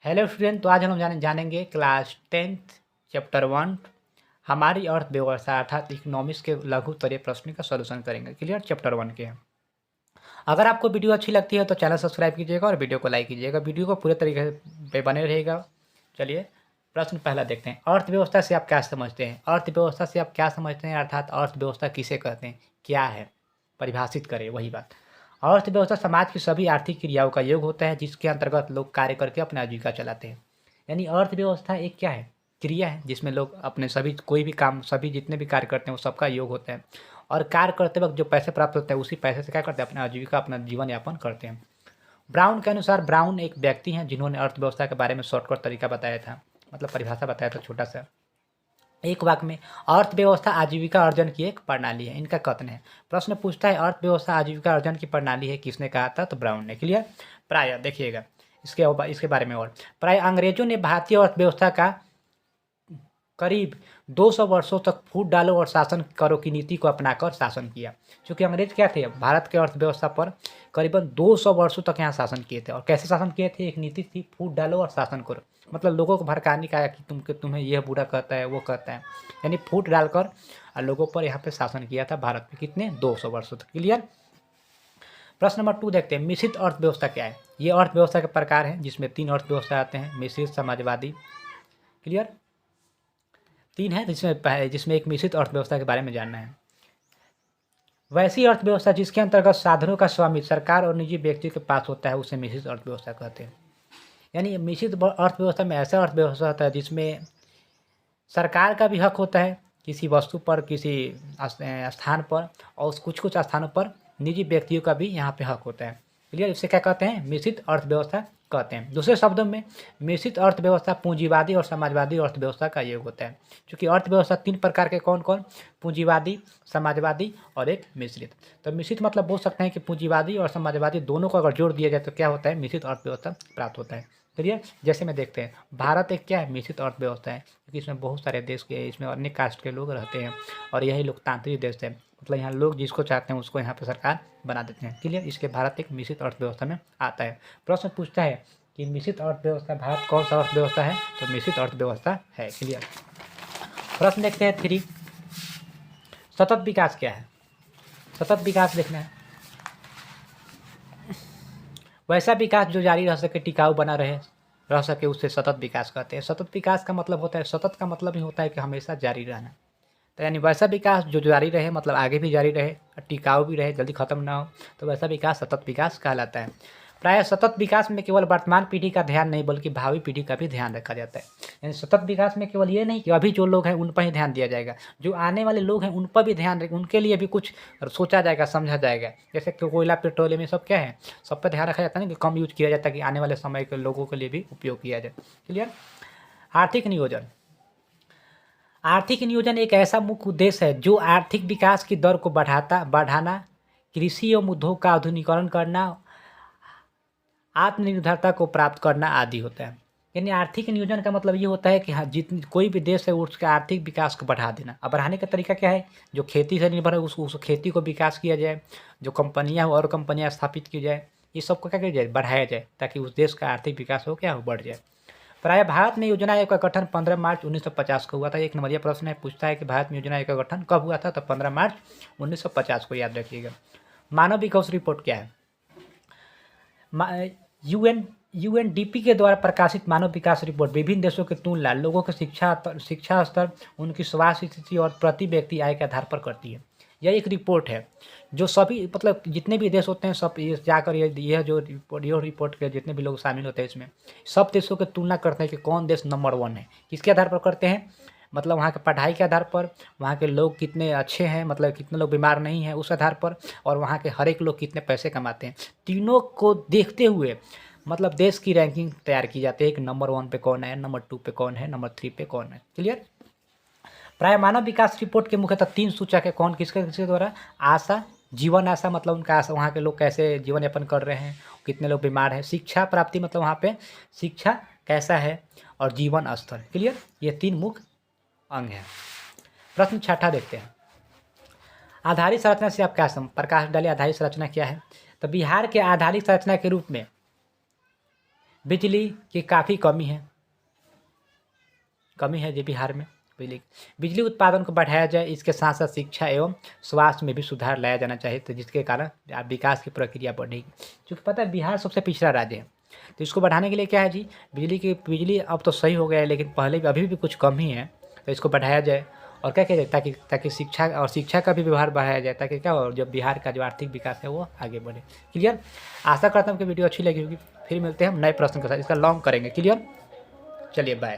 Hello student, तो आज हम जानेंगे क्लास 10th चैप्टर 1 हमारी अर्थव्यवस्था अर्थात इकोनॉमिक्स के लघु स्तरीय प्रश्न का सॉल्यूशन करेंगे। क्लियर? चैप्टर 1 के हैं। अगर आपको वीडियो अच्छी लगती है तो चैनल सब्सक्राइब कीजिएगा और वीडियो को लाइक कीजिएगा। वीडियो को पूरे तरीके पे बने रहेगा। चलिए प्रश्न पहला देखते हैं। अर्थव्यवस्था से आप क्या समझते हैं? अर्थव्यवस्था से आप क्या समझते हैं अर्थात अर्थव्यवस्था किसे कहते हैं, क्या है, परिभाषित करें। वही बात। अर्थव्यवस्था समाज की सभी आर्थिक क्रियाओं का योग होता है जिसके अंतर्गत लोग कार्य करके अपना आजीविका चलाते हैं। यानी अर्थव्यवस्था एक क्या है, क्रिया है जिसमें लोग अपने सभी कोई भी काम, सभी जितने भी कार्य करते हैं वो सबका योग होता है। और कार्य करते वक्त जो पैसे प्राप्त होते हैं उसी पैसे से क्या करते हैं, अपना आजीविका, अपना जीवन यापन करते हैं। ब्राउन के अनुसार ब्राउन एक व्यक्ति हैं जिन्होंने अर्थव्यवस्था के बारे में शॉर्टकट तरीका बताया था, मतलब परिभाषा बताया था छोटा सा एक वाक्य में। अर्थव्यवस्था आजीविका अर्जन की एक प्रणाली है, इनका कथन है। प्रश्न पूछता है अर्थव्यवस्था आजीविका अर्जन की प्रणाली है, किसने कहा था? तो ब्राउन ने। क्लियर? प्राय देखिएगा इसके बारे में। और प्राय अंग्रेजों ने भारतीय अर्थव्यवस्था का करीब 200 वर्षों तक फूट डालो और शासन करो की नीति को अपनाकर शासन किया। क्योंकि अंग्रेज क्या थे, भारत के अर्थव्यवस्था पर करीबन 200 वर्षों तक यहाँ शासन किए थे। और कैसे शासन किए थे? एक नीति थी, फूट डालो और शासन करो। मतलब लोगों को भड़काने का कि तुम्हें यह बुरा कहता है, वो कहता है, यानी फूट डालकर लोगों पर यहाँ पे शासन किया था भारत में। कितने? 200 वर्षों तक। क्लियर? प्रश्न नंबर 2 देखते हैं। मिश्रित अर्थव्यवस्था क्या है? ये अर्थव्यवस्था के प्रकार हैं जिसमें 3 अर्थव्यवस्था आते हैं, मिश्रित, समाजवादी। क्लियर? 3 है जिसमें एक मिश्रित अर्थव्यवस्था के बारे में जानना है। वैसी अर्थव्यवस्था जिसके अंतर्गत साधनों का स्वामित्व सरकार और निजी व्यक्ति के पास होता है उसे मिश्रित अर्थव्यवस्था कहते हैं। यानी मिश्रित अर्थव्यवस्था में ऐसा अर्थव्यवस्था होता है जिसमें सरकार का भी हक होता है किसी वस्तु पर, किसी स्थान पर, और कुछ कुछ स्थानों पर निजी व्यक्तियों का भी यहाँ पे हक होता है। क्लियर? इसे क्या कहते हैं? मिश्रित अर्थव्यवस्था कहते हैं। दूसरे शब्दों में मिश्रित अर्थव्यवस्था पूंजीवादी और समाजवादी अर्थव्यवस्था का योग होता है। क्योंकि अर्थव्यवस्था 3 प्रकार के कौन कौन? पूंजीवादी, समाजवादी और एक मिश्रित। तो मिश्रित मतलब बोल सकते हैं कि पूंजीवादी और समाजवादी दोनों को अगर जोड़ दिया जाए तो क्या होता है? मिश्रित अर्थव्यवस्था प्राप्त होता है। चलिए जैसे में देखते हैं, भारत एक क्या है? मिश्रित अर्थव्यवस्था है क्योंकि इसमें बहुत सारे देश के, इसमें अन्य कास्ट के लोग रहते हैं और यही लोकतांत्रिक देश है। मतलब यहाँ लोग जिसको चाहते हैं उसको यहाँ पर सरकार बना देते हैं। क्लियर? इसके भारत एक मिश्रित अर्थव्यवस्था में आता है। प्रश्न पूछता है कि मिश्रित अर्थव्यवस्था भारत कौन सा अर्थव्यवस्था है? तो मिश्रित अर्थव्यवस्था है। क्लियर? प्रश्न देखते हैं 3, सतत विकास क्या है? सतत विकास देखना है। वैसा विकास जो जारी रह सके, टिकाऊ बना रह सके, उससे सतत विकास कहते हैं। सतत विकास का मतलब होता है, सतत का मतलब ही होता है कि हमेशा जारी रहना। तो यानी वैसा विकास जो जारी रहे, मतलब आगे भी जारी रहे, टिकाऊ भी रहे, जल्दी खत्म ना हो, तो वैसा विकास सतत विकास कहलाता है। प्रायः सतत विकास में केवल वर्तमान पीढ़ी का ध्यान नहीं बल्कि भावी पीढ़ी का भी ध्यान रखा जाता है। यानी सतत विकास में केवल ये नहीं कि अभी जो लोग हैं उन पर ही ध्यान दिया जाएगा, जो आने वाले लोग हैं उन पर भी ध्यान रखें, उनके लिए भी कुछ सोचा जाएगा, समझा जाएगा। जैसे कि कोयला, पेट्रोलियम, ये सब क्या है, सब पर ध्यान रखा जाता है ना कि कम यूज किया जाता है कि आने वाले समय के लोगों के लिए भी उपयोग किया जाए। क्लियर? आर्थिक नियोजन। आर्थिक नियोजन एक ऐसा मुख्य उद्देश्य है जो आर्थिक विकास की दर को बढ़ाना, कृषि एवं उद्योग का आधुनिकीकरण करना, आत्मनिर्भरता को प्राप्त करना आदि होता है। यानी आर्थिक नियोजन का मतलब ये होता है कि हाँ, जितनी कोई भी देश है उसके आर्थिक विकास को बढ़ा देना। अब बढ़ाने का तरीका क्या है? जो खेती से निर्भर है उस खेती को विकास किया जाए, जो कंपनियाँ और कंपनियाँ स्थापित की जाए, ये सबको क्या किया जाए? बढ़ाया जाए, ताकि उस देश का आर्थिक विकास हो, क्या हो, बढ़ जाए। प्राय भारत में योजना आयोग का गठन 15 मार्च 1950 को हुआ था। 1 नंबरिया प्रश्न है, पूछता है कि भारत में योजना आयोग का गठन कब हुआ था? तो 15 मार्च 1950 को, याद रखिएगा। मानव विकास रिपोर्ट क्या है? यूएनडीपी के द्वारा प्रकाशित मानव विकास रिपोर्ट विभिन्न देशों की तुलना लोगों के शिक्षा स्तर, उनकी स्वास्थ्य स्थिति और प्रति व्यक्ति आय के आधार पर करती है। यह एक रिपोर्ट है जो सभी, मतलब जितने भी देश होते हैं सब जाकर यह रिपोर्ट के जितने भी लोग शामिल होते हैं इसमें सब देशों की तुलना करते हैं कि कौन देश नंबर 1 है। किसके आधार पर करते हैं? मतलब वहाँ के पढ़ाई के आधार पर, वहाँ के लोग कितने अच्छे हैं, मतलब कितने लोग बीमार नहीं हैं उस आधार पर, और वहाँ के हर एक लोग कितने पैसे कमाते हैं। तीनों को देखते हुए मतलब देश की रैंकिंग तैयार की जाती है कि नंबर 1 पे कौन है, नंबर 2 पे कौन है, नंबर 3 पे कौन है। क्लियर? प्राय मानव विकास रिपोर्ट के मुख्यतः 3 सूचक है। कौन, किसके द्वारा? आशा, जीवन आशा, मतलब उनका आशा, वहाँ के लोग कैसे जीवन यापन कर रहे हैं, कितने लोग बीमार हैं। शिक्षा प्राप्ति, मतलब वहाँ पे शिक्षा कैसा है, और जीवन स्तर। क्लियर? ये 3 मुख्य अंग हैं। प्रश्न 6 देखते हैं। आधारित संरचना से आप क्या प्रकाश डालिए। आधारित संरचना क्या है? तो बिहार के आधारित संरचना के रूप में बिजली की काफ़ी कमी है जो बिहार में। बिजली उत्पादन को बढ़ाया जाए, इसके साथ साथ शिक्षा एवं स्वास्थ्य में भी सुधार लाया जाना चाहिए, तो जिसके कारण विकास की प्रक्रिया बढ़ेगी। क्योंकि पता है बिहार सबसे पिछड़ा राज्य है, तो इसको बढ़ाने के लिए क्या है जी, बिजली अब तो सही हो गया है, लेकिन पहले भी अभी भी कुछ कमी है, तो इसको बढ़ाया जाए। और क्या किया जाए, ताकि शिक्षा का भी व्यवहार बढ़ाया जाए, ताकि क्या हो, जब बिहार का जो आर्थिक विकास है वो आगे बढ़े। क्लियर। आशा करता हूँ कि वीडियो अच्छी लगी होगी। फिर मिलते हैं हम नए प्रश्न के साथ, इसका लॉन्ग करेंगे। क्लियर। चलिए बाय।